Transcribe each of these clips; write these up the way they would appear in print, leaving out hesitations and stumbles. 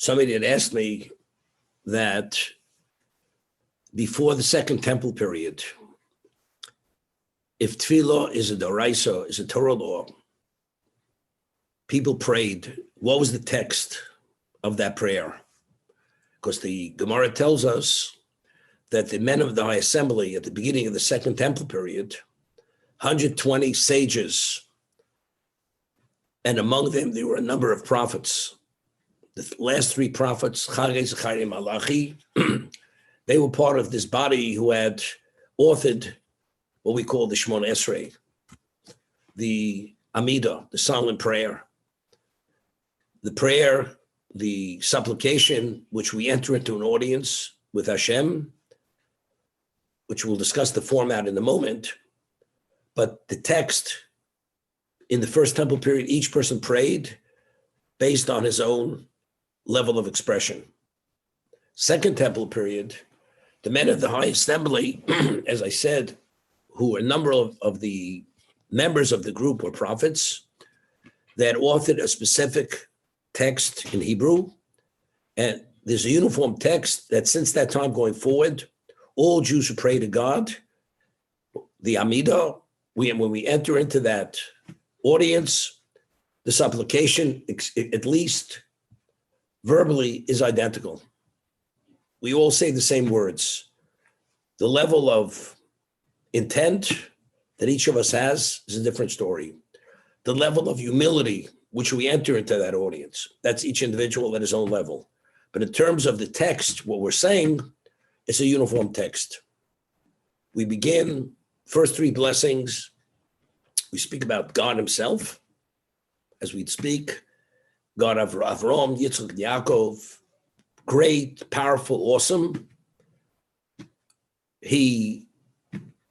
somebody had asked me that before the Second Temple period, if tefillah is a doraisa, is a Torah law, people prayed. What was the text of that prayer? Because the Gemara tells us that the men of the High Assembly at the beginning of the Second Temple period, 120 sages, and among them there were a number of prophets. The last three prophets, Chagei, Zechariah, Malachi, they were part of this body who had authored what we call the Shemona Esrei, the Amidah, the silent prayer. The prayer, the supplication, which we enter into an audience with Hashem, which we'll discuss the format in a moment. But the text, in the First Temple period, each person prayed based on his own level of expression. Second Temple period, the men of the High Assembly, as I said, who a number of the members of the group were prophets, that authored a specific text in Hebrew. And there's a uniform text that since that time going forward, all Jews who pray to God, the Amidah, when we enter into that audience, the supplication, at least verbally, is identical. We all say the same words. The level of intent that each of us has is a different story. The level of humility which we enter into that audience, that's each individual at his own level. But in terms of the text, what we're saying, it's a uniform text. We begin, first three blessings, we speak about God himself, as we'd speak, God of Avram, Yitzchak, Yaakov, great, powerful, awesome. He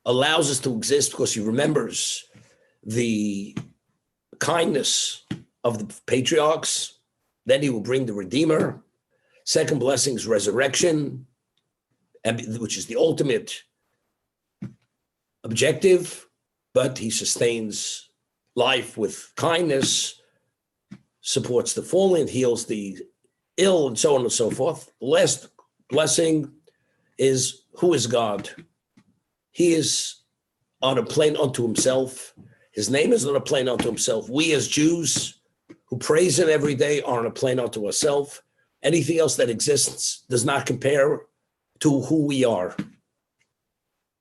allows us to exist because he remembers the kindness of the patriarchs. Then he will bring the Redeemer. Second blessing is resurrection, which is the ultimate objective, but he sustains life with kindness, supports the fallen, heals the ill, and so on and so forth. The last blessing is, who is God? He is on a plane unto himself. His name is on a plane unto himself. We as Jews who praise him every day are on a plane unto ourselves. Anything else that exists does not compare to who we are.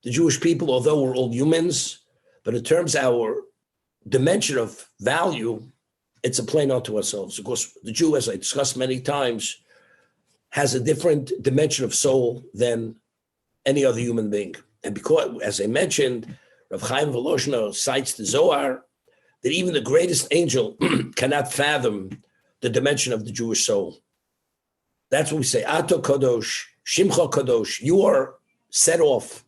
The Jewish people, although we're all humans, but in terms of our dimension of value, it's a plane unto ourselves. Of course, the Jew, as I discussed many times, has a different dimension of soul than any other human being. And because, as I mentioned, Rav Chaim Volozhiner cites the Zohar, that even the greatest angel cannot fathom the dimension of the Jewish soul. That's what we say, Ato Kadosh, Shimcha Kadosh, you are set off,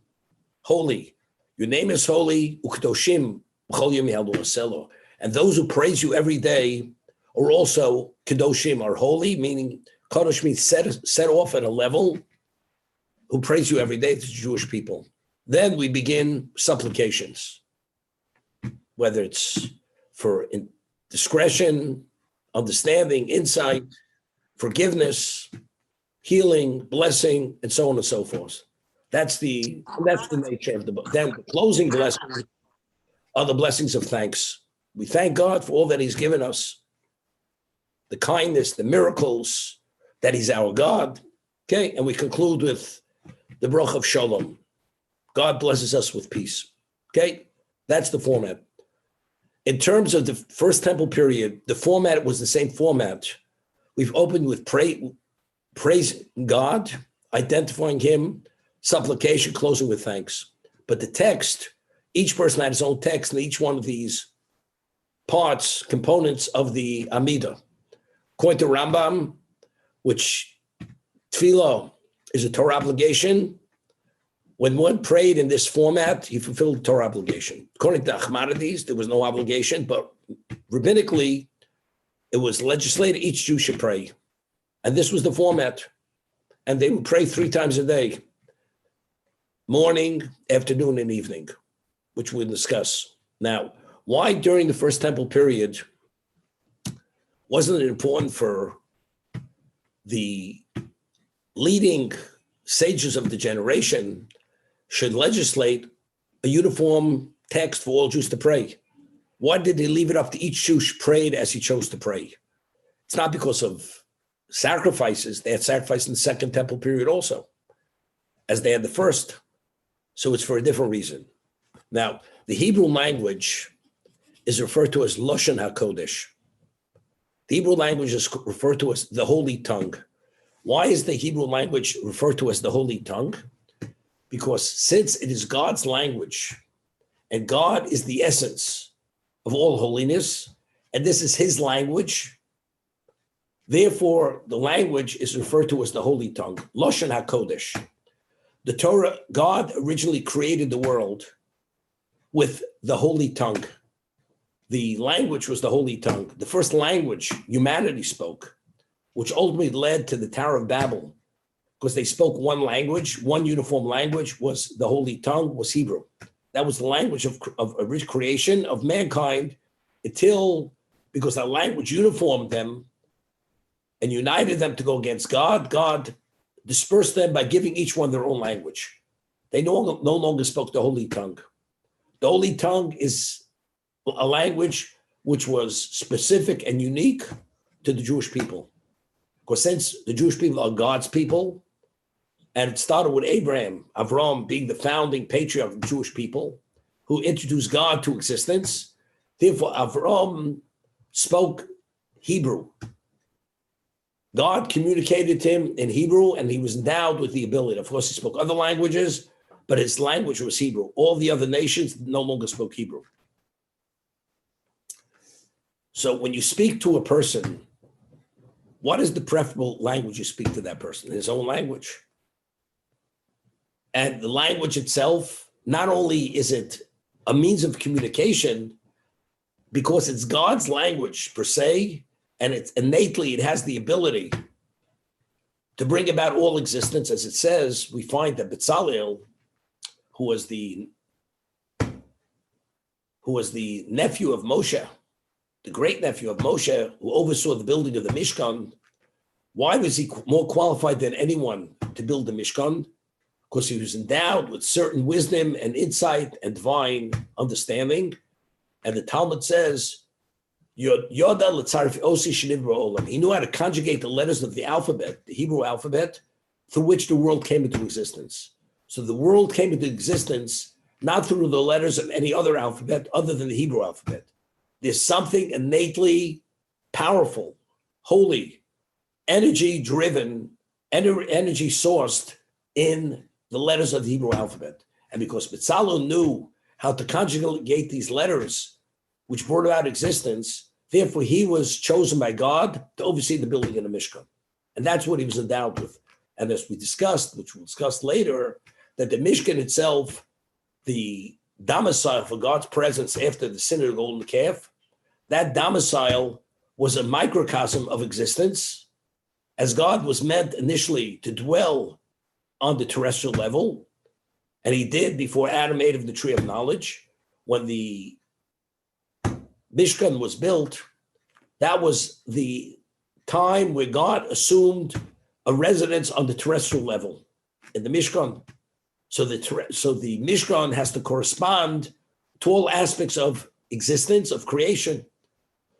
holy. Your name is holy, Ukadoshim, and those who praise you every day are also Kadoshim, are holy, meaning Kadosh means set off at a level, who praise you every day to the Jewish people. Then we begin supplications, whether it's for discretion, understanding, insight, forgiveness, healing, blessing, and so on and so forth. That's the nature of the book. Then the closing blessings are the blessings of thanks. We thank God for all that he's given us, the kindness, the miracles, that he's our God. Okay, and we conclude with the bracha of Shalom. God blesses us with peace. Okay, that's the format. In terms of the First Temple period, the format was the same format. We've opened with praise God, identifying him, supplication, closing with thanks. But the text, each person had his own text, and each one of these parts, components of the Amidah. According to Rambam, which tefillah is a Torah obligation, when one prayed in this format, he fulfilled the Torah obligation. According to Achmanides, there was no obligation, but rabbinically, it was legislated, each Jew should pray. And this was the format. And they would pray 3 times a day, morning, afternoon, and evening, which we'll discuss. Now, why during the First Temple period wasn't it important for the leading sages of the generation should legislate a uniform text for all Jews to pray. Why did they leave it up to each Jew prayed as he chose to pray? It's not because of sacrifices. They had sacrifice in the Second Temple period also, as they had the first. So it's for a different reason. Now, the Hebrew language is referred to as Lashon HaKodesh. The Hebrew language is referred to as the Holy Tongue. Why is the Hebrew language referred to as the Holy Tongue? Because since it is God's language, and God is the essence of all holiness, and this is his language, therefore the language is referred to as the Holy Tongue, Lashon HaKodesh. The Torah, God originally created the world with the Holy Tongue. The language was the Holy Tongue. The first language humanity spoke, which ultimately led to the Tower of Babel, because they spoke one language, one uniform language, was the Holy Tongue, was Hebrew. That was the language of creation of mankind until, because that language uniformed them and united them to go against God, God dispersed them by giving each one their own language. They no longer spoke the Holy Tongue. The Holy Tongue is a language which was specific and unique to the Jewish people. Because since the Jewish people are God's people, and it started with Abraham, Avram being the founding patriarch of the Jewish people, who introduced God to existence. Therefore, Avram spoke Hebrew. God communicated to him in Hebrew, and he was endowed with the ability. Of course, he spoke other languages, but his language was Hebrew. All the other nations no longer spoke Hebrew. So when you speak to a person, what is the preferable language you speak to that person? His own language. And the language itself, not only is it a means of communication, because it's God's language per se, and it's innately, it has the ability to bring about all existence. As it says, we find that Bezalel, who was the nephew of Moshe, the great nephew of Moshe, who oversaw the building of the Mishkan, why was he more qualified than anyone to build the Mishkan? Because he was endowed with certain wisdom and insight and divine understanding. And the Talmud says, he knew how to conjugate the letters of the alphabet, the Hebrew alphabet, through which the world came into existence. So the world came into existence not through the letters of any other alphabet other than the Hebrew alphabet. There's something innately powerful, holy, energy-driven, energy-sourced in the letters of the Hebrew alphabet. And because Bezalel knew how to conjugate these letters, which brought about existence, therefore he was chosen by God to oversee the building of the Mishkan. And that's what he was endowed with. And as we discussed, which we'll discuss later, that the Mishkan itself, the domicile for God's presence after the sin of the golden calf, that domicile was a microcosm of existence, as God was meant initially to dwell on the terrestrial level, and he did before Adam ate of the tree of knowledge. When the Mishkan was built, that was the time where God assumed a residence on the terrestrial level in the Mishkan. So the Mishkan has to correspond to all aspects of existence, of creation.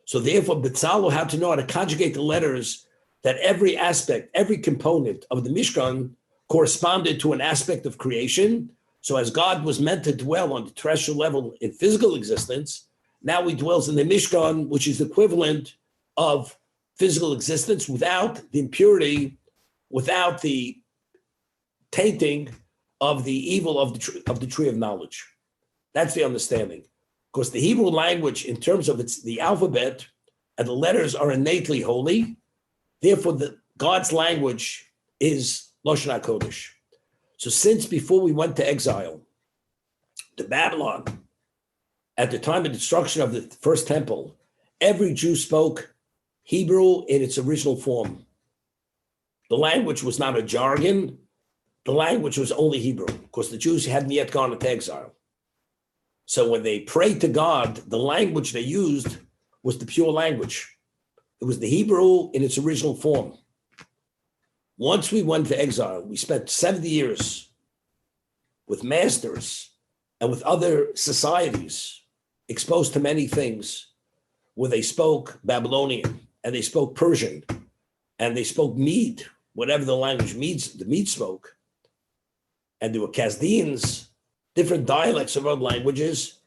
So therefore, Bezalel had to know how to conjugate the letters that every aspect, every component of the Mishkan corresponded to an aspect of creation. So as God was meant to dwell on the terrestrial level in physical existence, now he dwells in the Mishkan, which is the equivalent of physical existence without the impurity, without the tainting of the evil of the tree of knowledge. That's the understanding. Because the Hebrew language, in terms of the alphabet and the letters, are innately holy. Therefore, God's language is Lashon HaKodesh. So since before we went to exile, to Babylon, at the time of destruction of the first temple, every Jew spoke Hebrew in its original form. The language was not a jargon. The language was only Hebrew, because the Jews hadn't yet gone into exile. So when they prayed to God, the language they used was the pure language. It was the Hebrew in its original form. Once we went to exile, we spent 70 years with masters and with other societies exposed to many things where they spoke Babylonian and they spoke Persian and they spoke Mede, whatever the language the Mede spoke. And there were Chaldeans, different dialects of other languages.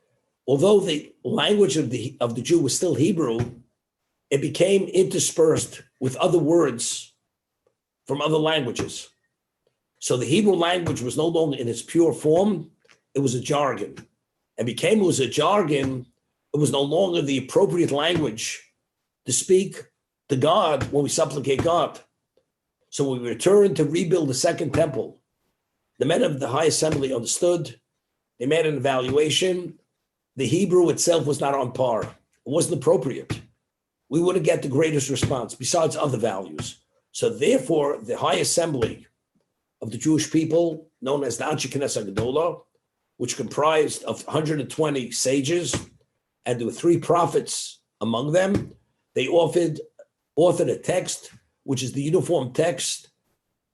Although the language of the Jew was still Hebrew, it became interspersed with other words from other languages. So the Hebrew language was no longer in its pure form, it was a jargon. And it was a jargon, it was no longer the appropriate language to speak to God when we supplicate God. So we returned to rebuild the second temple. The men of the High Assembly understood, they made an evaluation. The Hebrew itself was not on par. It wasn't appropriate. We wouldn't get the greatest response besides other values. So therefore, the High Assembly of the Jewish people, known as the Anshe Knesset Gedolah, which comprised of 120 sages, and there were 3 prophets among them, they authored a text, which is the uniform text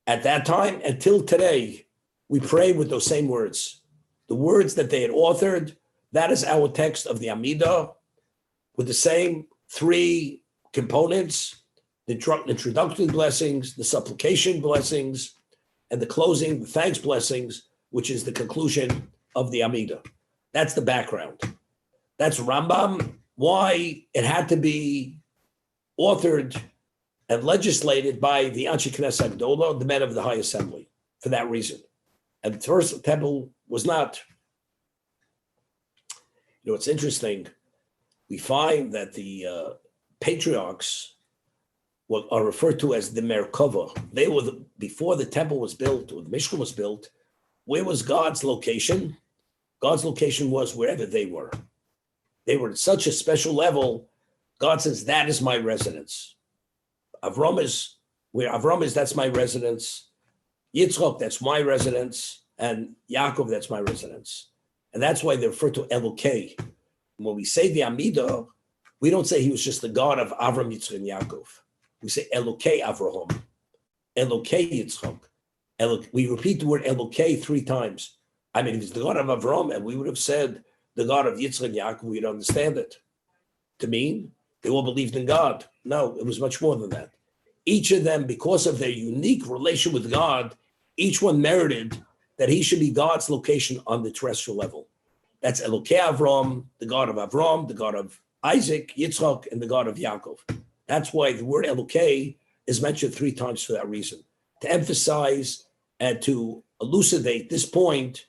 at that time. Until today, we pray with those same words. The words that they had authored, that is our text of the Amidah, with the same 3 components: the introductory blessings, the supplication blessings, and the closing, the thanks blessings, which is the conclusion of the Amidah. That's the background. That's Rambam, why it had to be authored and legislated by the Anshe Knesset Gedolah, the men of the High Assembly, for that reason. And the first temple was not. It's interesting. We find that the patriarchs are referred to as the Merkava. They were before the temple was built or the Mishkan was built. Where was God's location? God's location was wherever they were. They were at such a special level. God says, that is my residence. Avram is where Avram is, that's my residence. Yitzchak, that's my residence. And Yaakov, that's my residence. And that's why they're referred to Elokei. When we say the Amidah, we don't say he was just the God of Avram, Yitzchak, and Yaakov. We say Elokei Avraham, Elokei Yitzchak. We repeat the word Elokei 3 times. I mean, if it's the God of Avram, and we would have said the God of Yitzchak and Yaakov, we'd understand it. To mean they all believed in God. No, it was much more than that. Each of them, because of their unique relation with God, each one merited that he should be God's location on the terrestrial level. That's Elokei Avram, the God of Avram, the God of Isaac, Yitzchak, and the God of Yaakov. That's why the word Elokei is mentioned 3 times for that reason, to emphasize and to elucidate this point,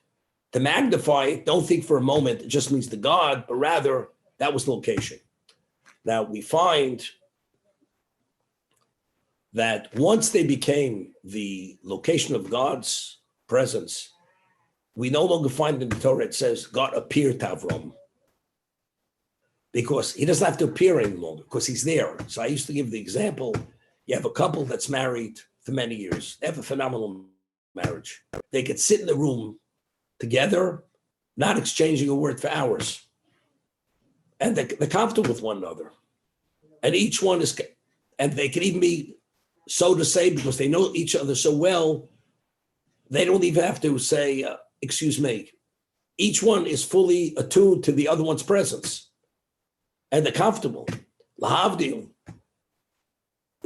to magnify it. Don't think for a moment it just means the God, but rather that was the location. Now we find that once they became the location of God's presence, we no longer find in the Torah it says God appeared to Avram, because he doesn't have to appear any longer because he's there. So I used to give the example, you have a couple that's married for many years. They have a phenomenal marriage. They could sit in the room together, not exchanging a word for hours. And they're comfortable with one another. And each one is, and they can even be, so to say, because they know each other so well, they don't even have to say, excuse me. Each one is fully attuned to the other one's presence. And they're comfortable. Lahavdil.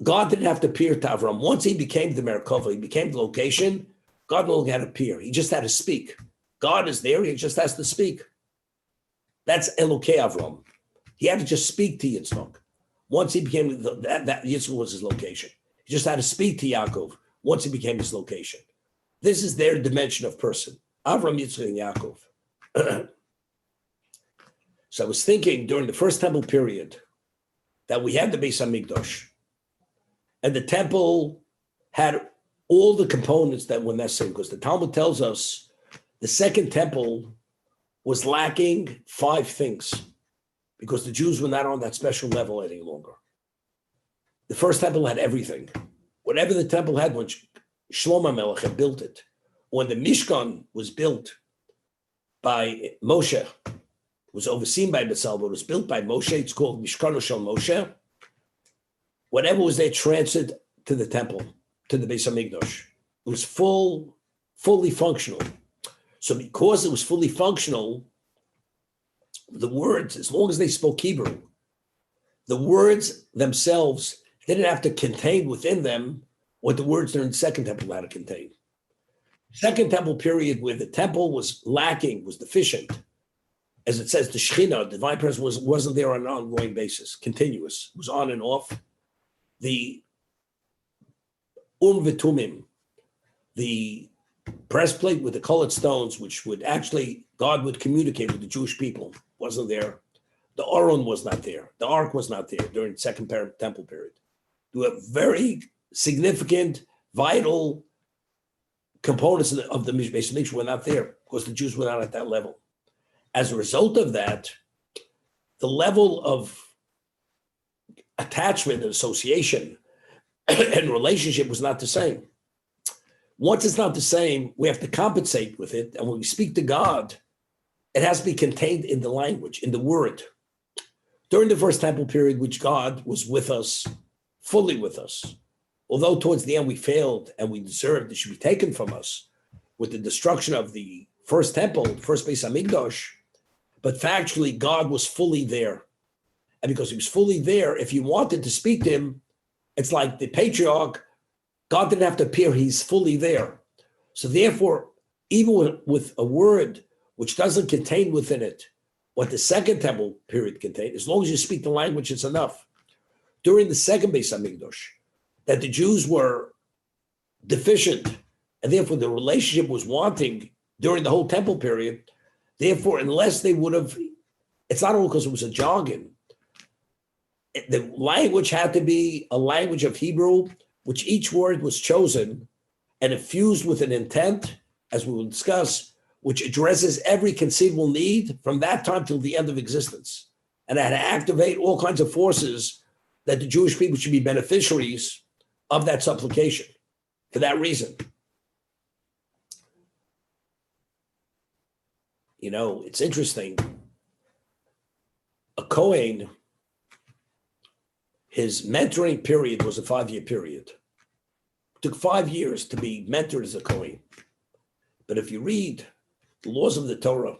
God didn't have to appear to Avram. Once he became the Merkava, he became the location, God no longer had to appear. He just had to speak. God is there, he just has to speak. That's Elokei Avram. He had to just speak to Yitzchak. Once he became, that Yitzchak was his location. He just had to speak to Yaakov once he became his location. This is their dimension of person. Avram, Yitzchak, and Yaakov. So I was thinking during the first temple period that we had the Beis HaMikdash, and the temple had all the components that were necessary, because the Talmud tells us the second temple was lacking 5 things because the Jews were not on that special level any longer. The first temple had everything. Whatever the temple had when Shlomo Melech had built it, when the Mishkan was built by Moshe, was overseen by Betzalel, but it was built by Moshe. It's called Mishkan Shel Moshe. Whatever was there transferred to the temple. to the Beis Hamikdash. It was fully functional. So because it was fully functional, the words, as long as they spoke Hebrew, the words themselves didn't have to contain within them what the words during the Second Temple had to contain. Second Temple period, where the temple was lacking, was deficient, as it says, the Shekhinah, the divine presence, wasn't there on an ongoing basis, continuous, it was on and off. The V'tumim, the breastplate with the colored stones, which would actually, God would communicate with the Jewish people, wasn't there. The Aron was not there. The Ark was not there during the Second Temple period. There were very significant, vital components of the Beis Hamikdash were not there because the Jews were not at that level. As a result of that, the level of attachment and association and relationship was not the same. Once it's not the same, we have to compensate with it. And when we speak to God, it has to be contained in the language, in the word. During the First Temple period, which God was with us, fully with us, although towards the end we failed and we deserved it should be taken from us with the destruction of the First Temple, the first Beis Hamikdash, but factually God was fully there. And because he was fully there, if you wanted to speak to him, it's like the patriarch, God didn't have to appear, he's fully there. So therefore, even with a word which doesn't contain within it what the Second Temple period contained, as long as you speak the language, it's enough. During the second Beis Hamikdash, that the Jews were deficient, and therefore the relationship was wanting during the whole temple period. Therefore, unless they would have, it's not all because it was a jargon. The language had to be a language of Hebrew, which each word was chosen and infused with an intent, as we will discuss, which addresses every conceivable need from that time till the end of existence. And it had to activate all kinds of forces that the Jewish people should be beneficiaries of that supplication for that reason. You know, it's interesting. A Kohen, his mentoring period was a 5-year period. It took 5 years to be mentored as a Kohen. But if you read the laws of the Torah,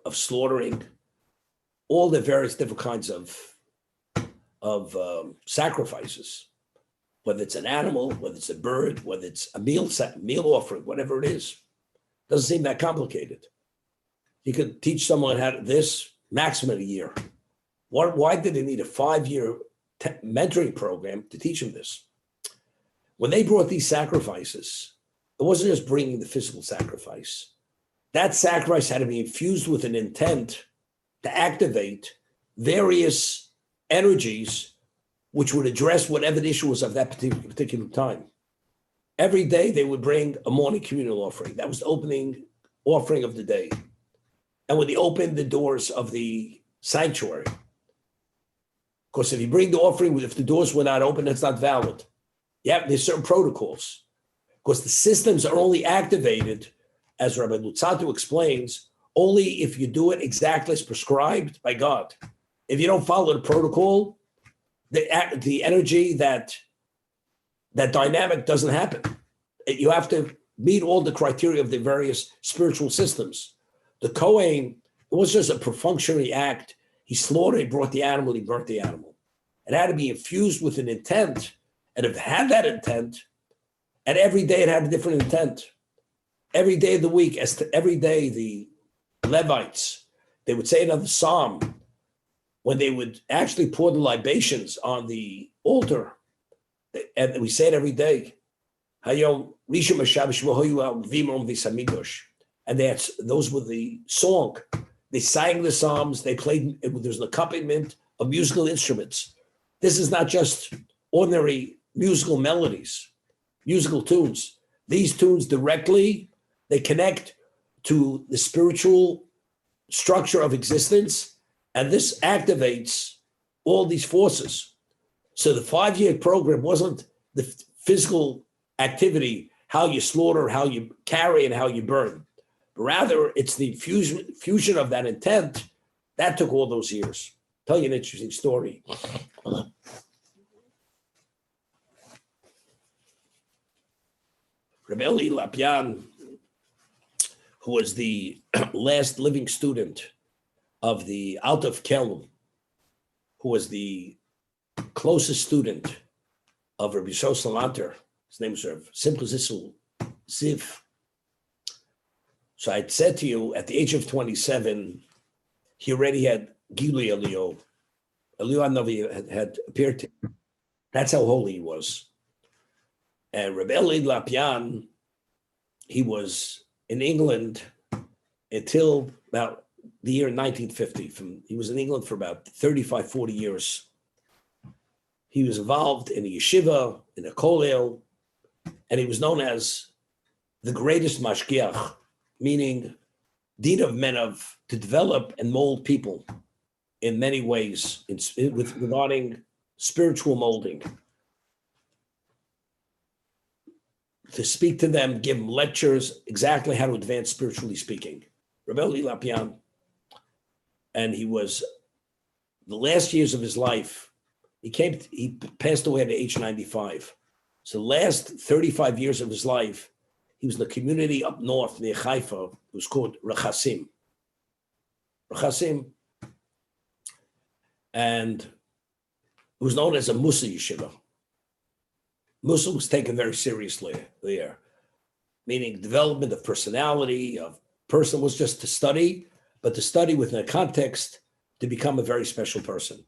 of slaughtering, all the various different kinds of sacrifices, whether it's an animal, whether it's a bird, whether it's a meal offering, whatever it is, doesn't seem that complicated. You could teach someone how to this maximum a year. Why did they need a 5-year mentoring program to teach them this? When they brought these sacrifices, it wasn't just bringing the physical sacrifice. That sacrifice had to be infused with an intent to activate various energies which would address whatever the issue was of that particular time. Every day they would bring a morning communal offering. That was the opening offering of the day. And when they opened the doors of the sanctuary, because if you bring the offering, if the doors were not open, that's not valid. Yeah, there's certain protocols. Because the systems are only activated, as Rabbi Luzzatto explains, only if you do it exactly as prescribed by God. If you don't follow the protocol, the energy, that dynamic doesn't happen. You have to meet all the criteria of the various spiritual systems. The Kohen, it was just a perfunctory act. He slaughtered, he brought the animal, he burnt the animal. It had to be infused with an intent, and if it had that intent, and every day it had a different intent. Every day of the week, every day the Levites, they would say another psalm when they would actually pour the libations on the altar. And we say it every day. And those were the song. They sang the psalms. They played. There's an accompaniment of musical instruments. This is not just ordinary musical melodies, musical tunes. These tunes directly, they connect to the spiritual structure of existence, and this activates all these forces. So the 5-year program wasn't the physical activity, how you slaughter, how you carry, and how you burn. Rather, it's the fusion of that intent that took all those years. Tell you an interesting story. Rabbi Eli Lapian, who was the last living student of the Alt of Kelm, who was the closest student of Rabbi Yisrael Salanter. His name was Rav Simcha Zissel Ziv. So I said to you, at the age of 27, he already had Gili Elio. Elio Hanavi had appeared to him. That's how holy he was. And Rabbi Eli Lapian, he was in England until about the year 1950. He was in England for about 35, 40 years. He was involved in a yeshiva, in a kollel, and he was known as the greatest mashgiach, meaning dean of menov, to develop and mold people in many ways regarding spiritual molding. To speak to them, give them lectures, exactly how to advance spiritually speaking. Rabbi Eli Lapian. And he was, the last years of his life, he passed away at age 95. So the last 35 years of his life, he was in the community up north near Haifa. It was called Rechasim. Rechasim. And it was known as a Musa yeshiva. Musa was taken very seriously there, meaning development of personality, of person was just to study, but to study within a context to become a very special person.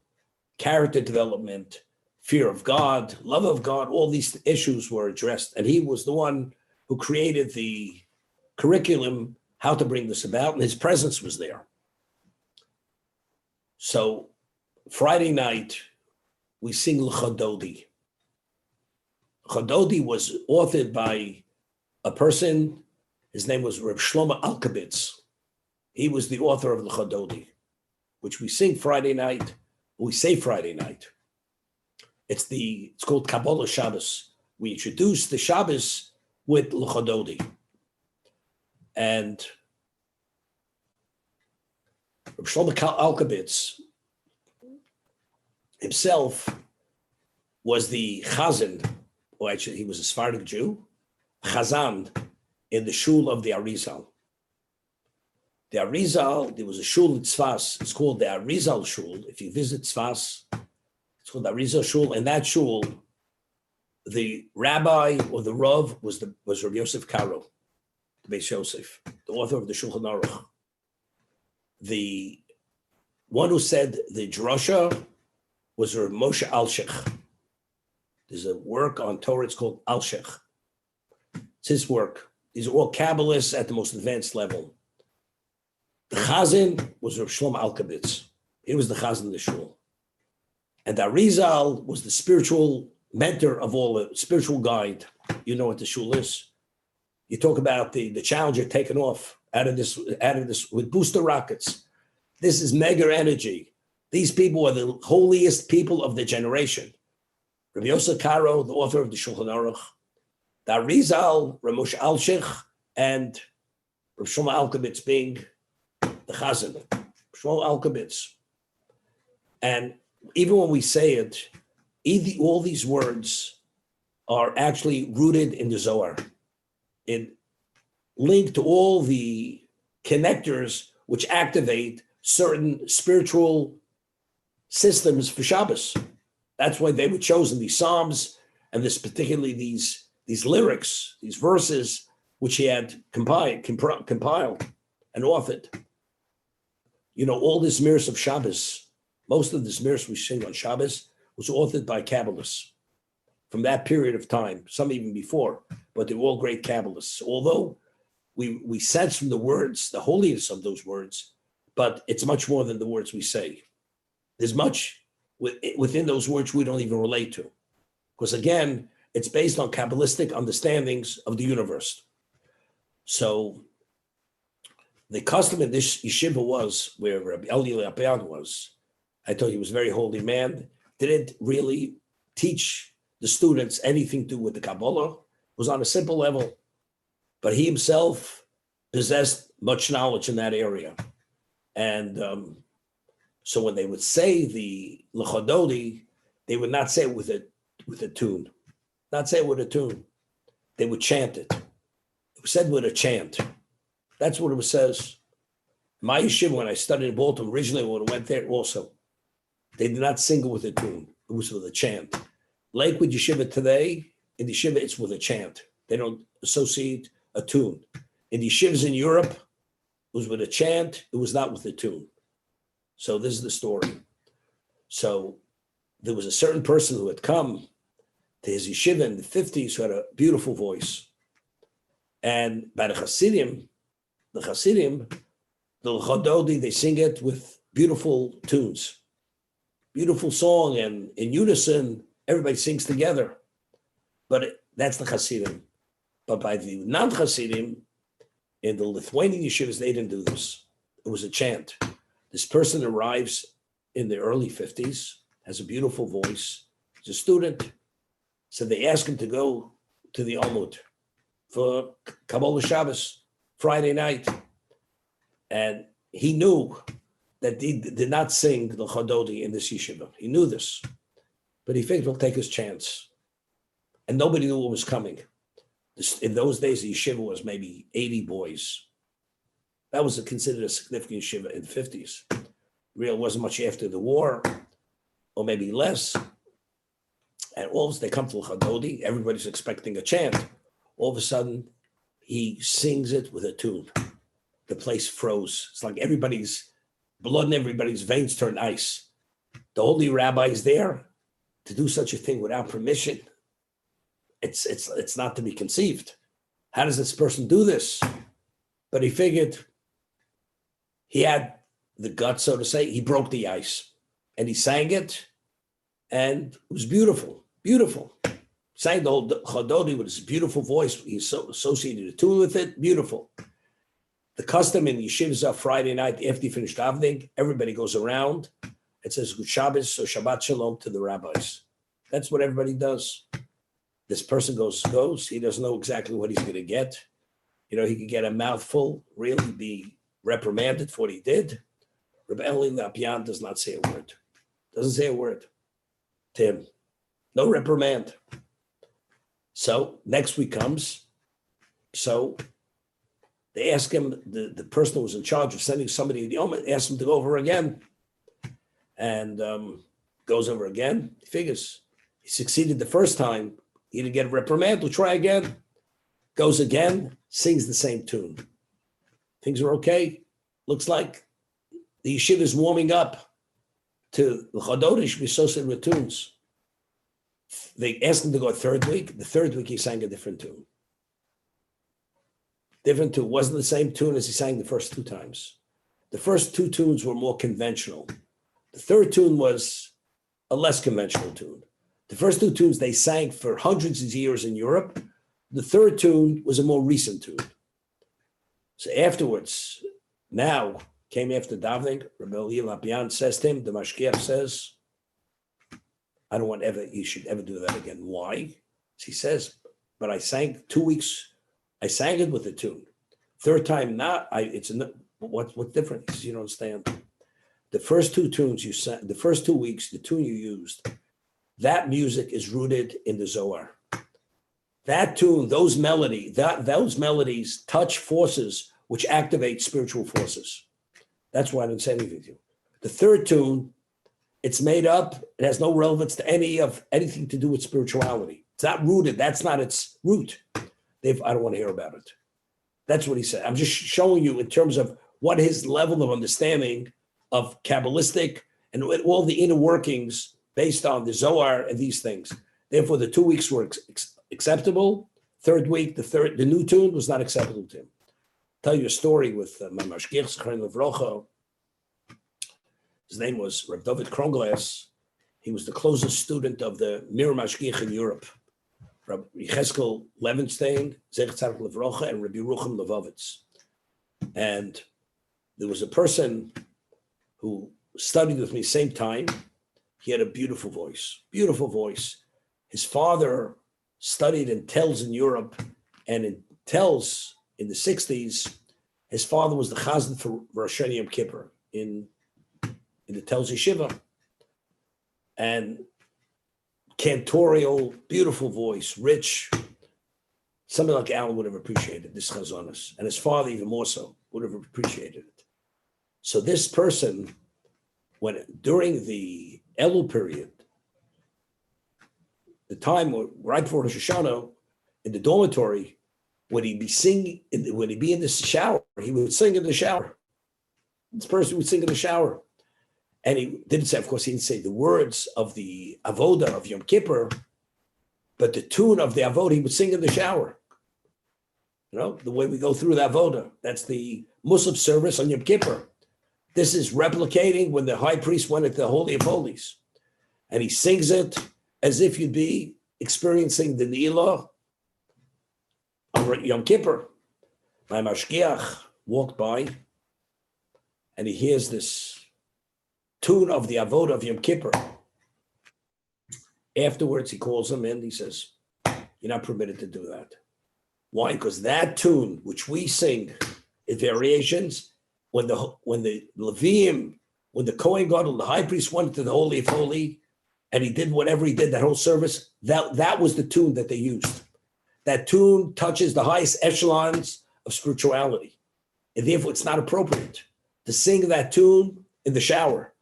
Character development, fear of God, love of God, all these issues were addressed. And he was the one who created the curriculum, how to bring this about, and his presence was there. So Friday night, we sing L'Chododi. Chododi was authored by a person, his name was Reb Shlomo Alkabitz. He was the author of the Chododi, which we sing Friday night, we say Friday night. It's called Kabbalah Shabbos. We introduce the Shabbos with L'Chododi. And Reb Shlomo Alkabitz himself was the Chazan, or actually he was a Sephardic Jew, Chazan in the shul of the Arizal. The Arizal, there was a shul in Tzfas, it's called the Arizal shul. If you visit Tzfas, it's called the Arizal shul. In that shul, the rabbi or the Rav was Rabbi Yosef Karo, the Beis Yosef, the author of the Shulchan Aruch. The one who said the drasha was Rav Moshe Alshich. There's a work on Torah, it's called Alshich. It's his work. These are all Kabbalists at the most advanced level. The Chazan was Rav Shlomo Alkabitz. He was the Chazan of the shul. And the Arizal was the spiritual mentor of all, the spiritual guide. You know what the shul is. You talk about the Challenger taking off out of this with booster rockets. This is mega energy. These people are the holiest people of the generation. Rabbi Yosef Karo, the author of the Shulchan Aruch, the Arizal, Rav Moshe Alshich, and Rav Shlomo Alkabitz being the Chazan, Shlomo Alkabitz. And even when we say it, all these words are actually rooted in the Zohar. It linked to all the connectors which activate certain spiritual systems for Shabbos. That's why they were chosen, these Psalms, and particularly these lyrics, these verses, which he had compiled and authored. You know, all this Zmiros of Shabbos, most of the Zmiros we sing on Shabbos was authored by Kabbalists from that period of time, some even before, but they were all great Kabbalists. Although we sense from the words, the holiness of those words, but it's much more than the words we say. There's much within those words we don't even relate to. Because again, it's based on Kabbalistic understandings of the universe. So the custom in this yeshiva was, where Rabbi Eli Lapian was, I told you he was a very holy man, didn't really teach the students anything to do with the Kabbalah. It was on a simple level, but he himself possessed much knowledge in that area. And so when they would say the L'Chododi, they would not say it with a tune. Not say it with a tune. They would chant it. said with a chant. That's what it says. My yeshiva, when I studied in Baltimore, originally when I went there also, they did not sing it with a tune. It was with a chant. Lakewood Yeshiva today, in the yeshiva, it's with a chant. They don't associate a tune. In the yeshivas in Europe, it was with a chant. It was not with a tune. So this is the story. So there was a certain person who had come to his yeshiva in the 50s who had a beautiful voice. And by the Hasidim, the L'Chododi, they sing it with beautiful tunes, beautiful song, and in unison, everybody sings together. But that's the Hasidim. But by the non-Hasidim, in the Lithuanian yeshivas, they didn't do this. It was a chant. This person arrives in the early 50s, has a beautiful voice, he's a student. So they ask him to go to the Almud for Kabbalah Shabbos, Friday night. And he knew that he did not sing the Chododi in this yeshiva. He knew this. But he figured he'll take his chance. And nobody knew what was coming. In those days, the yeshiva was maybe 80 boys. That was considered a significant yeshiva in the 50s. Real wasn't much after the war, or maybe less. And all of a sudden, they come to Chododi, everybody's expecting a chant. All of a sudden, he sings it with a tune. The place froze. It's like everybody's blood in everybody's veins turned ice. The holy rabbi is there to do such a thing without permission. It's not to be conceived. How does this person do this? But he figured he had the guts, so to say. He broke the ice and he sang it, and it was beautiful, beautiful. Sang the whole Chododi with his beautiful voice. He associated a tune with it, beautiful. The custom in yeshivas Friday night after you finish davening, everybody goes around and says Good Shabbos or Shabbat Shalom to the rabbis. That's what everybody does. This person goes. He doesn't know exactly what he's going to get. You know, he could get a mouthful, really be reprimanded for what he did. Reb Eli Lapian does not say a word. Doesn't say a word to him. No reprimand. So next week comes. So they ask him, the person who was in charge of sending somebody to the Omen, asks him to go over again. And goes over again. He figures he succeeded the first time. He didn't get a reprimand. We'll try again. Goes again, sings the same tune. Things are okay. Looks like the yeshiva is warming up to the Chododi should be associated with tunes. They asked him to go a third week. The third week he sang a different tune. Different tune. Wasn't the same tune as he sang the first two times. The first two tunes were more conventional. The third tune was a less conventional tune. The first two tunes they sang for hundreds of years in Europe. The third tune was a more recent tune. So afterwards, now came after davening, Rabbi Eli Lapian says to him, the Mashgiach says, I don't want you should ever do that again. Why? He says, but I sang 2 weeks, I sang it with a tune. Third time not, what's different? He says, you don't understand. The first two tunes you sang, the first 2 weeks, the tune you used, that music is rooted in the Zohar. That tune, those melodies touch forces which activate spiritual forces. That's why I didn't say anything to you. The third tune, it's made up. It has no relevance to anything to do with spirituality. It's not rooted. That's not its root. I don't want to hear about it. That's what he said. I'm just showing you in terms of what his level of understanding of Kabbalistic and all the inner workings based on the Zohar and these things. Therefore, the 2 weeks were acceptable. Third week, the new tune was not acceptable to him. I'll tell you a story with my Mashgiach Zechariah Levrocha. His name was Reb David Kronglas. He was the closest student of the Mir Mashgiach in Europe. Reb Yecheskel Levenstein, Zechariah Levrocha, and Rabbi Yerucham Levovitz. And there was a person who studied with me same time. He had a beautiful voice, beautiful voice. His father studied in Telz in Europe, and in Telz in the 60s, his father was the chazan for Rosh Hashanah Yom Kippur in the Telz Yeshiva. And cantorial, beautiful voice, rich. Somebody like Alan would have appreciated this chazonis, and his father even more so would have appreciated it. So this person, when during the Elul period, the time right before Rosh Hashanah, in the dormitory, when he'd be in the shower, he would sing in the shower. This person would sing in the shower. And he didn't say, of course, he didn't say the words of the avoda of Yom Kippur, but the tune of the avoda he would sing in the shower. You know, the way we go through the avoda, that's the Muslim service on Yom Kippur. This is replicating when the high priest went into the Holy of Holies. And he sings it as if you'd be experiencing the Ne'ilah on Yom Kippur. My mashgiach walked by and he hears this tune of the avoda of Yom Kippur. Afterwards, he calls him in. He says, "You're not permitted to do that." Why? Because that tune, which we sing in variations, when the Leviim, when the Kohen Gadol, the high priest, went to the Holy of Holy, and he did whatever he did, that whole service, that was the tune that they used. That tune touches the highest echelons of spirituality. And therefore, it's not appropriate to sing that tune in the shower.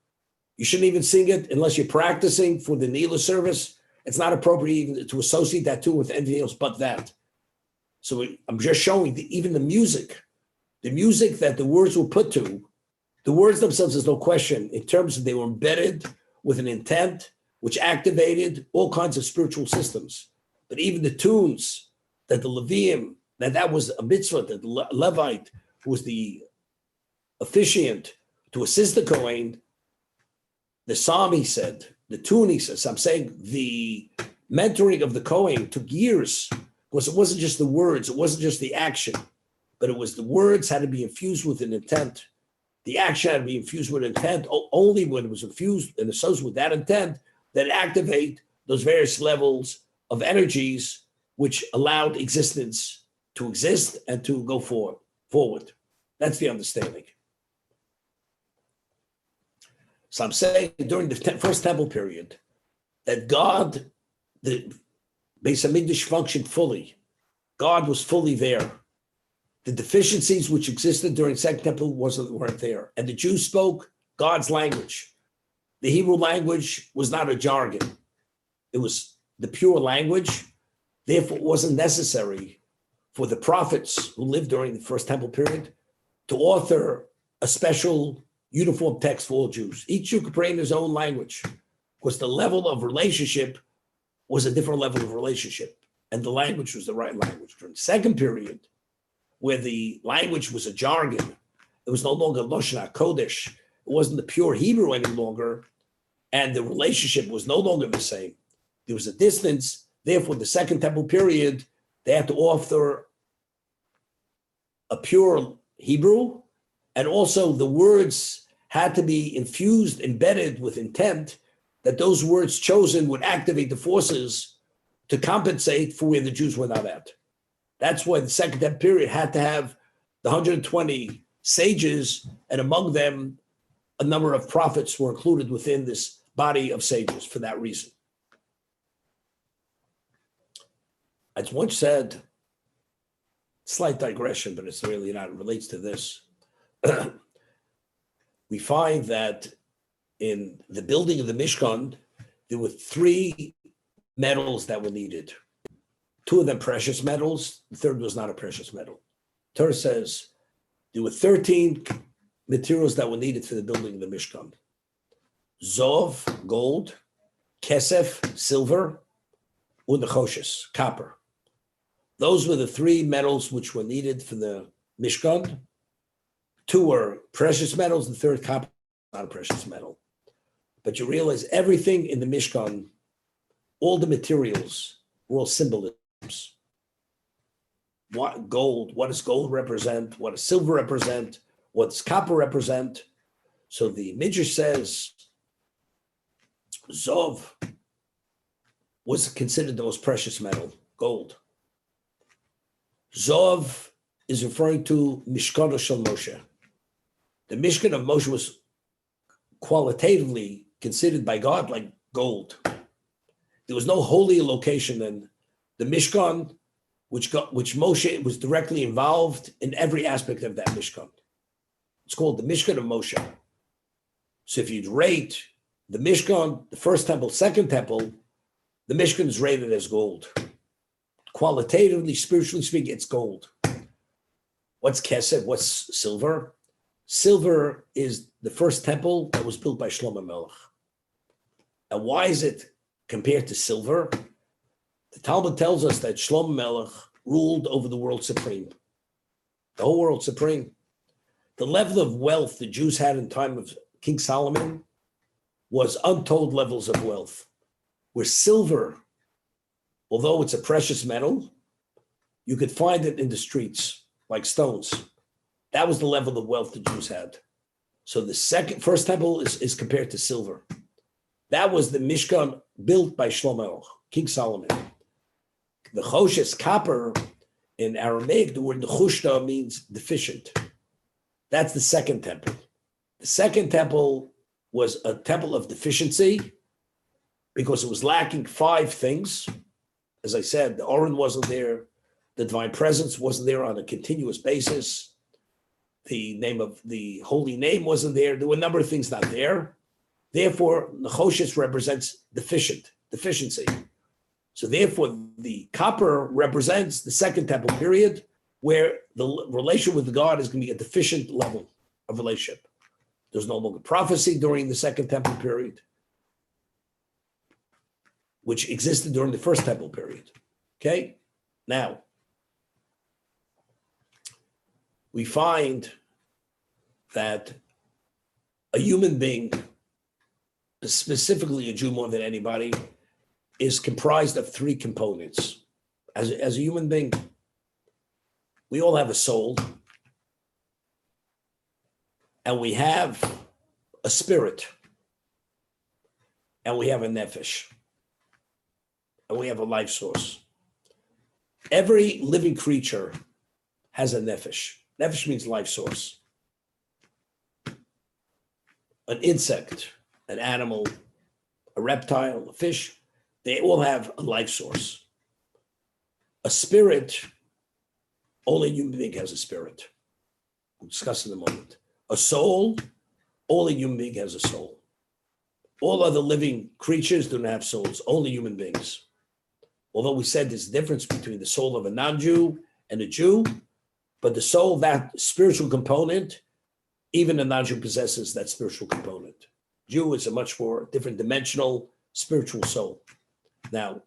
You shouldn't even sing it unless you're practicing for the Ne'ilah service. It's not appropriate even to associate that tune with anything else but that. So I'm just showing even the music that the words were put to, the words themselves, there's no question, in terms of they were embedded with an intent which activated all kinds of spiritual systems. But even the tunes that the Leviim, that was a mitzvah, that the Levite, who was the officiant to assist the Kohen, the psalm, he said, the tune, he says, I'm saying the mentoring of the Kohen took years, because it wasn't just the words, it wasn't just the action, but it was the words had to be infused with an intent. The action had to be infused with intent. Only when it was infused and associated with that intent that activate those various levels of energies which allowed existence to exist and to go forward. That's the understanding. So I'm saying during the first temple period that God, the Beis Hamikdash functioned fully. God was fully there. The deficiencies which existed during Second Temple weren't there. And the Jews spoke God's language. The Hebrew language was not a jargon. It was the pure language. Therefore, it wasn't necessary for the prophets who lived during the First Temple period to author a special uniform text for all Jews. Each Jew could pray in his own language, because the level of relationship was a different level of relationship, and the language was the right language. During the second period, where the language was a jargon, it was no longer Lashon HaKodesh, it wasn't the pure Hebrew any longer, and the relationship was no longer the same. There was a distance. Therefore, the Second Temple period, they had to author a pure Hebrew, and also the words had to be infused, embedded with intent, that those words chosen would activate the forces to compensate for where the Jews were not at. That's why the Second Temple period had to have the 120 sages, and among them, a number of prophets were included within this body of sages for that reason. As once said, slight digression, but it's really not, it relates to this. We find that in the building of the Mishkan, there were 3 metals that were needed. 2 of them precious metals, the third was not a precious metal. Torah says there were 13 materials that were needed for the building of the Mishkan. Zov, gold, kesef, silver, and nechoshes, copper. Those were the 3 metals which were needed for the Mishkan. 2 were precious metals, the third copper, not a precious metal. But you realize everything in the Mishkan, all the materials were all symbolisms. What does gold represent? What does silver represent? What does copper represent? So the Midrash says Zov was considered the most precious metal, gold. Zov is referring to Mishkan Shel Moshe. The Mishkan of Moshe was qualitatively considered by God like gold. There was no holier location than the Mishkan, which Moshe was directly involved in every aspect of that Mishkan. It's called the Mishkan of Moshe. So if you'd rate the Mishkan, the first temple, second temple, the Mishkan is rated as gold. Qualitatively, spiritually speaking, it's gold. What's kesef? What's silver? Silver is the first temple that was built by Shlomo Melech. And why is it compared to silver? The Talmud tells us that Shlomo Melech ruled over the world supreme, the whole world supreme. The level of wealth the Jews had in time of King Solomon was untold levels of wealth, where silver, although it's a precious metal, you could find it in the streets like stones. That was the level of wealth the Jews had. So the first temple is compared to silver. That was the Mishkan built by Shlomo, King Solomon. The Choshes, copper, in Aramaic, the word nechushta means deficient. That's the second temple. The second temple was a temple of deficiency because it was lacking 5 things. As I said, the Oren wasn't there. The divine presence wasn't there on a continuous basis. The name of the holy name wasn't there. There were a number of things not there. Therefore, Nechoshes represents deficiency. So therefore, the copper represents the second temple period, where the relation with God is going to be a deficient level of relationship. There's no longer prophecy during the second temple period, which existed during the first temple period. Okay? Now, we find that a human being, specifically a Jew more than anybody, is comprised of 3 components. As a human being, we all have a soul, and we have a spirit, and we have a nefesh, and we have a life source. Every living creature has a nefesh. Nefesh means life source. An insect, an animal, a reptile, a fish, they all have a life source. A spirit, only a human being has a spirit. We'll discuss in a moment. A soul, only a human being has a soul. All other living creatures do not have souls, only human beings. Although we said there's a difference between the soul of a non-Jew and a Jew, but the soul, that spiritual component, even a non-Jew possesses that spiritual component. Jew is a much more different dimensional spiritual soul. Now,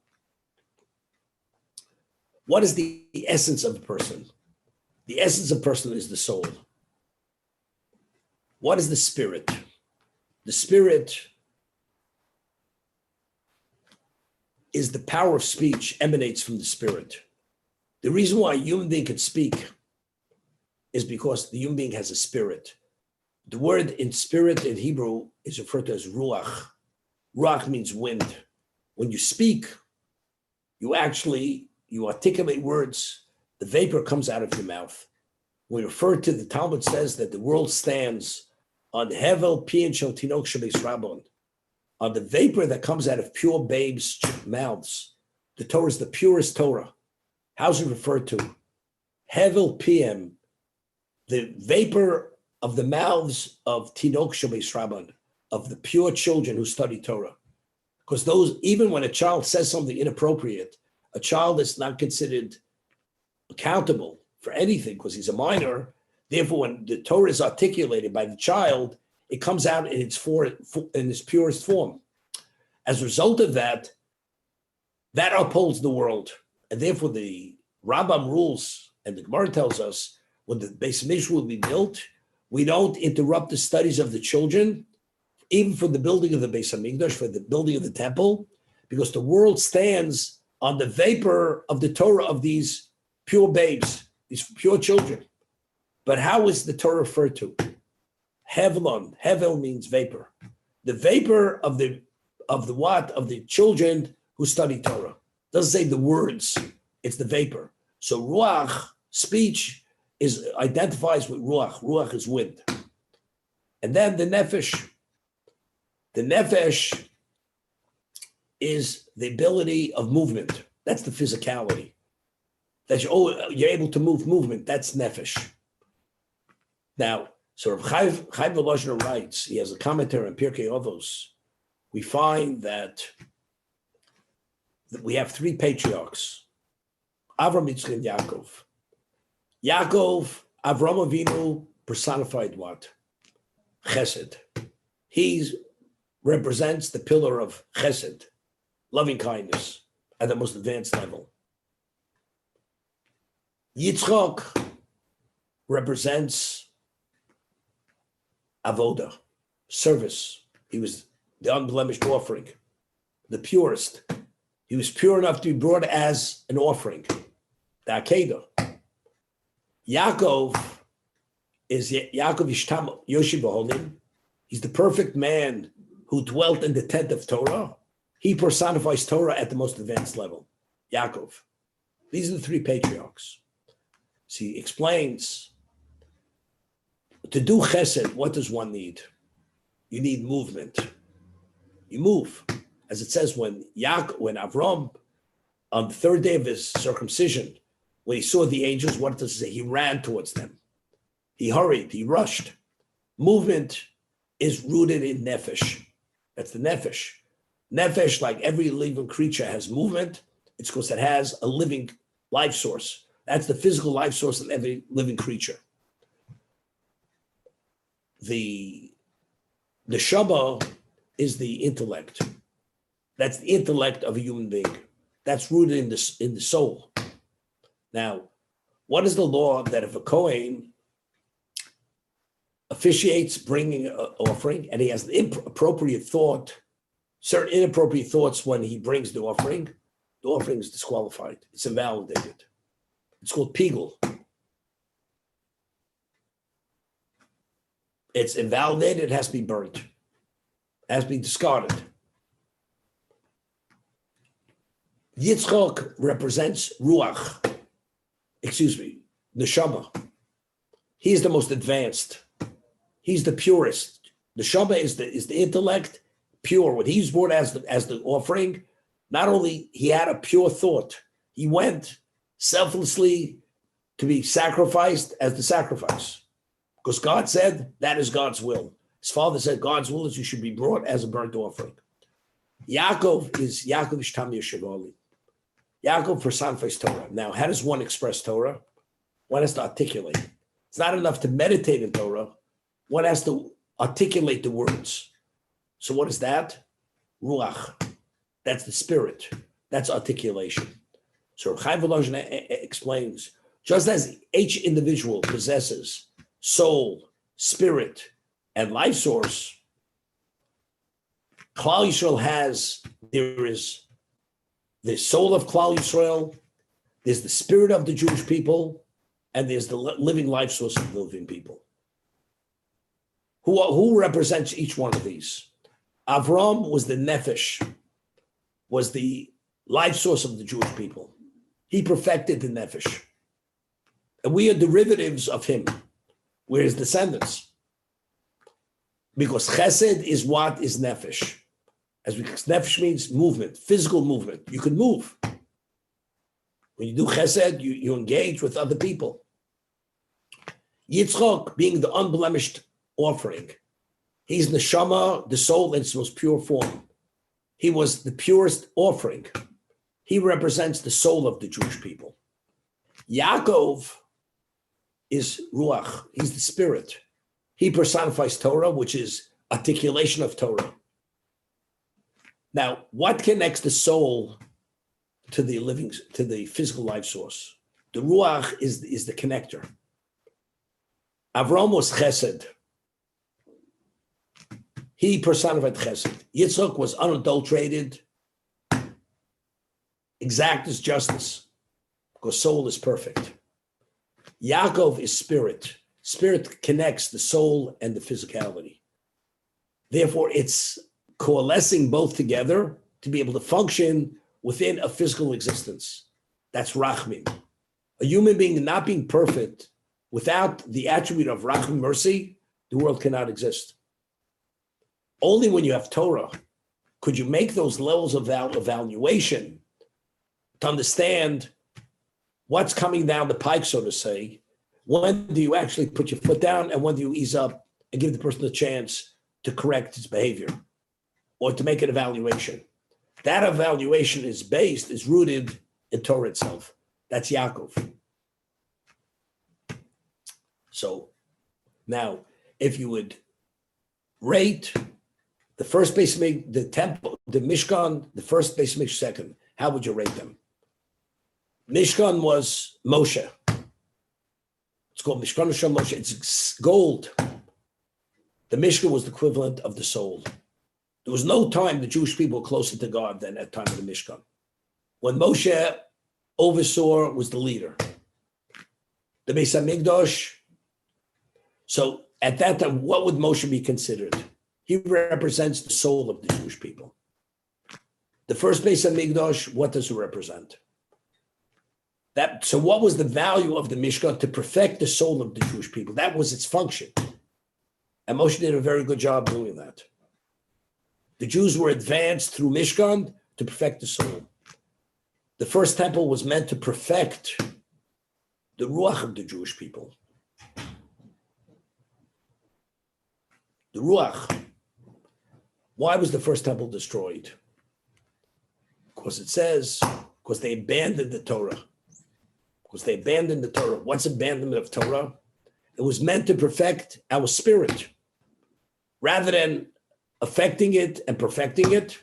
what is the essence of a person? The essence of a person is the soul. What is the spirit? The spirit is the power of speech, emanates from the spirit. The reason why a human being can speak is because the human being has a spirit. The word in spirit in Hebrew is referred to as ruach. Ruach means wind. When you speak, you articulate words, the vapor comes out of your mouth. We refer to, the Talmud says that the world stands on hevel pian shel tinok shebeis rabon, on the vapor that comes out of pure babes' mouths. The Torah is the purest Torah. How's it referred to? Hevel pian, the vapor of the mouths of tinok shebeis rabon, of the pure children who study Torah. Because those, even when a child says something inappropriate, a child is not considered accountable for anything because he's a minor. Therefore, when the Torah is articulated by the child, it comes out in its purest form. As a result of that, that upholds the world. And therefore, the Rambam rules, and the Gemara tells us, when the Beis Hamikdash will be built, we don't interrupt the studies of the children, even for the building of the Beis Hamikdash, for the building of the temple, because the world stands on the vapor of the Torah of these pure babes, these pure children. But how is the Torah referred to? Hevlon. Hevel means vapor. The vapor of the children who study Torah. Doesn't say the words, it's the vapor. So ruach, speech, identifies with ruach. Ruach is wind. And then the nefesh. The nefesh is the ability of movement. That's the physicality. that you're able to movement. That's nefesh. Now, so Rav Chaim Volozhiner writes, he has a commentary on Pirkei Avos. We find that we have three patriarchs, Avram, Yitzchak, and Yaakov. Yaakov, Avram Avinu personified what? Chesed. He represents the pillar of chesed, loving kindness, at the most advanced level. Yitzchak represents avoda, service. He was the unblemished offering, the purest. He was pure enough to be brought as an offering, the Akedah. Yaakov is Yaakov Ishtam Yoshiv B'Holim. He's the perfect man who dwelt in the tent of Torah. He personifies Torah at the most advanced level. Yaakov. These are the three patriarchs. So he explains, to do chesed, what does one need? You need movement. You move. As it says, when Avram, on the third day of his circumcision, when he saw the angels, what does it say? He ran towards them. He hurried, he rushed. Movement is rooted in nefesh. That's the nefesh. Nefesh, like every living creature, has movement. It's because it has a living life source. That's the physical life source of every living creature. The neshama is the intellect. That's the intellect of a human being. That's rooted in the soul. Now, what is the law that if a Kohen officiates bringing an offering and he has the inappropriate thought, certain inappropriate thoughts when he brings the offering is disqualified. It's invalidated. It's called pigul. It's invalidated. It has to be burnt. It has to be discarded. Yitzchak represents ruach. Neshama. He's the most advanced. He's the purest. Neshama is the intellect, pure. When he's brought as the offering, not only he had a pure thought, he went selflessly to be sacrificed as the sacrifice. Because God said that is God's will. His father said God's will is you should be brought as a burnt offering. Yaakov is Yaakov Ishtam Yeshivoli. Yaakov personifies Torah. Now, how does one express Torah? One has to articulate. It's not enough to meditate in Torah. One has to articulate the words. So what is that? Ruach. That's the spirit. That's articulation. So Chaim Volozhin explains, just as each individual possesses soul, spirit, and life source, Klal Yisrael there is the soul of Klal Yisrael, there's the spirit of the Jewish people, and there's the living life source of the living people. Who represents each one of these? Avram was the nefesh, was the life source of the Jewish people. He perfected the nefesh. And we are derivatives of him. We're his descendants. Because chesed is what is nefesh. Nefesh means movement, physical movement. You can move. When you do chesed, you engage with other people. Yitzchak, being the unblemished offering, he's neshama, the soul in its most pure form. He was the purest offering. He represents the soul of the Jewish people. Yaakov is ruach. He's the spirit. He personifies Torah, which is articulation of Torah. Now, what connects the soul to the physical life source? The ruach is the connector. Avram was chesed. He personified chesed. Yitzchak was unadulterated, exact as justice, because soul is perfect. Yaakov is spirit. Spirit connects the soul and the physicality. Therefore, it's coalescing both together to be able to function within a physical existence. That's rachmin. A human being not being perfect, without the attribute of rachmin, mercy, the world cannot exist. Only when you have Torah could you make those levels of evaluation to understand what's coming down the pike, so to say. When do you actually put your foot down, and when do you ease up and give the person a chance to correct his behavior or to make an evaluation? That evaluation is rooted in Torah itself. That's Yaakov. So now, if you would rate the first base, the temple, the Mishkan, the first base, second, how would you rate them? Mishkan was Moshe. It's called Mishkan Hashem Moshe. It's gold. The Mishkan was the equivalent of the soul. There was no time the Jewish people were closer to God than at the time of the Mishkan. When Moshe oversaw, was the leader. The Beis Hamikdash. So at that time, what would Moshe be considered? He represents the soul of the Jewish people. The first Beis Hamikdash, what does it represent? So what was the value of the Mishkan? To perfect the soul of the Jewish people. That was its function. And Moshe did a very good job doing that. The Jews were advanced through Mishkan to perfect the soul. The first temple was meant to perfect the Ruach of the Jewish people. The Ruach. Why was the first temple destroyed? Because it says, because they abandoned the Torah. Because they abandoned the Torah. What's abandonment of Torah? It was meant to perfect our spirit. Rather than affecting it and perfecting it,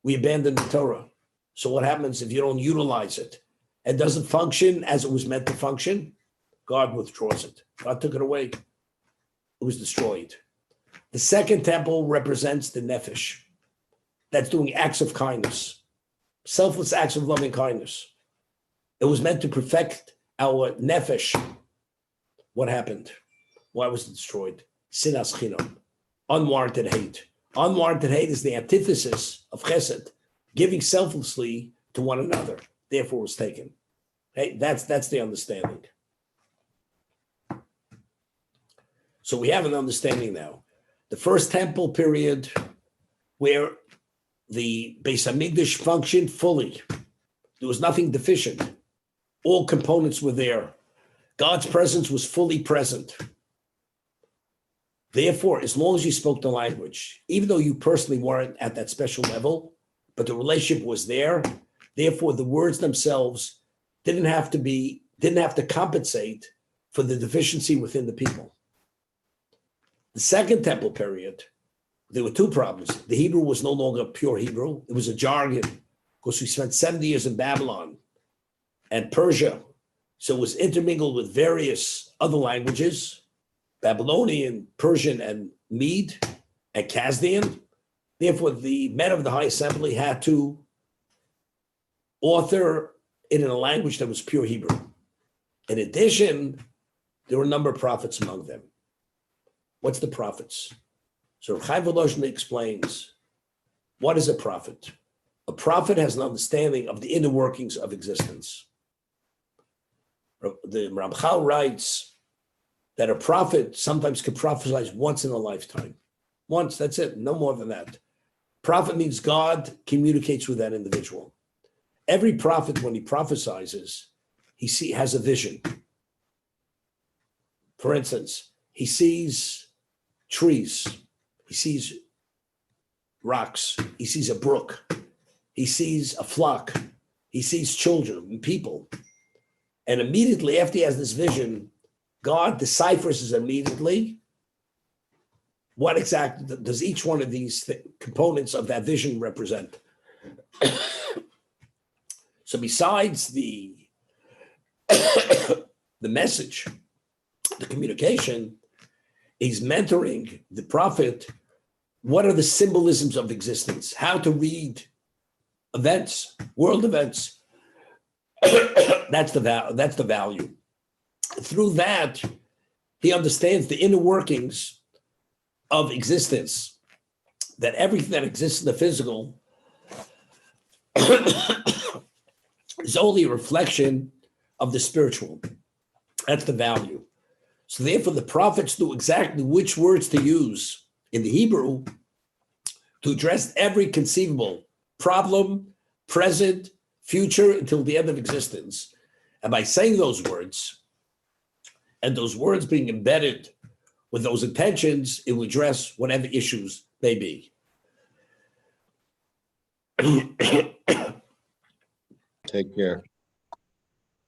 we abandon the Torah. So what happens if you don't utilize it? It doesn't function as it was meant to function. God withdraws it. God took it away. It was destroyed. The second temple represents the nefesh. That's doing acts of kindness, selfless acts of loving kindness. It was meant to perfect our nefesh. What happened? Why was it destroyed? Sinas chinam, unwarranted hate. Unwarranted hate is the antithesis of chesed, giving selflessly to one another. Therefore, it was taken. Hey, that's the understanding. So we have an understanding now. The first temple period, where the Beis Hamikdash functioned fully, there was nothing deficient. All components were there. God's presence was fully present. Therefore, as long as you spoke the language, even though you personally weren't at that special level, but the relationship was there, therefore the words themselves didn't have to compensate for the deficiency within the people. The second temple period, there were two problems. The Hebrew was no longer pure Hebrew. It was a jargon, because we spent 70 years in Babylon and Persia. So it was intermingled with various other languages, Babylonian, Persian, and Mede, and Chaldean. Therefore, the men of the High Assembly had to author it in a language that was pure Hebrew. In addition, there were a number of prophets among them. What's the prophets? So Chaim Volozhin explains, what is a prophet? A prophet has an understanding of the inner workings of existence. The Ramchal writes that a prophet sometimes can prophesy once in a lifetime. Once, that's it, no more than that. Prophet means God communicates with that individual. Every prophet, when he prophesizes, has a vision. For instance, he sees trees, he sees rocks, he sees a brook, he sees a flock, he sees children and people. And immediately after he has this vision, God deciphers immediately what exactly does each one of these components of that vision represent. So besides the message, the communication, he's mentoring the prophet. What are the symbolisms of existence? How to read events, world events. That's the value. Through that, he understands the inner workings of existence, that everything that exists in the physical is only a reflection of the spiritual. That's the value. So therefore, the prophets knew exactly which words to use in the Hebrew to address every conceivable problem, present, future, until the end of existence. And by saying those words, and those words being embedded with those intentions, it will address whatever issues may be. Take care.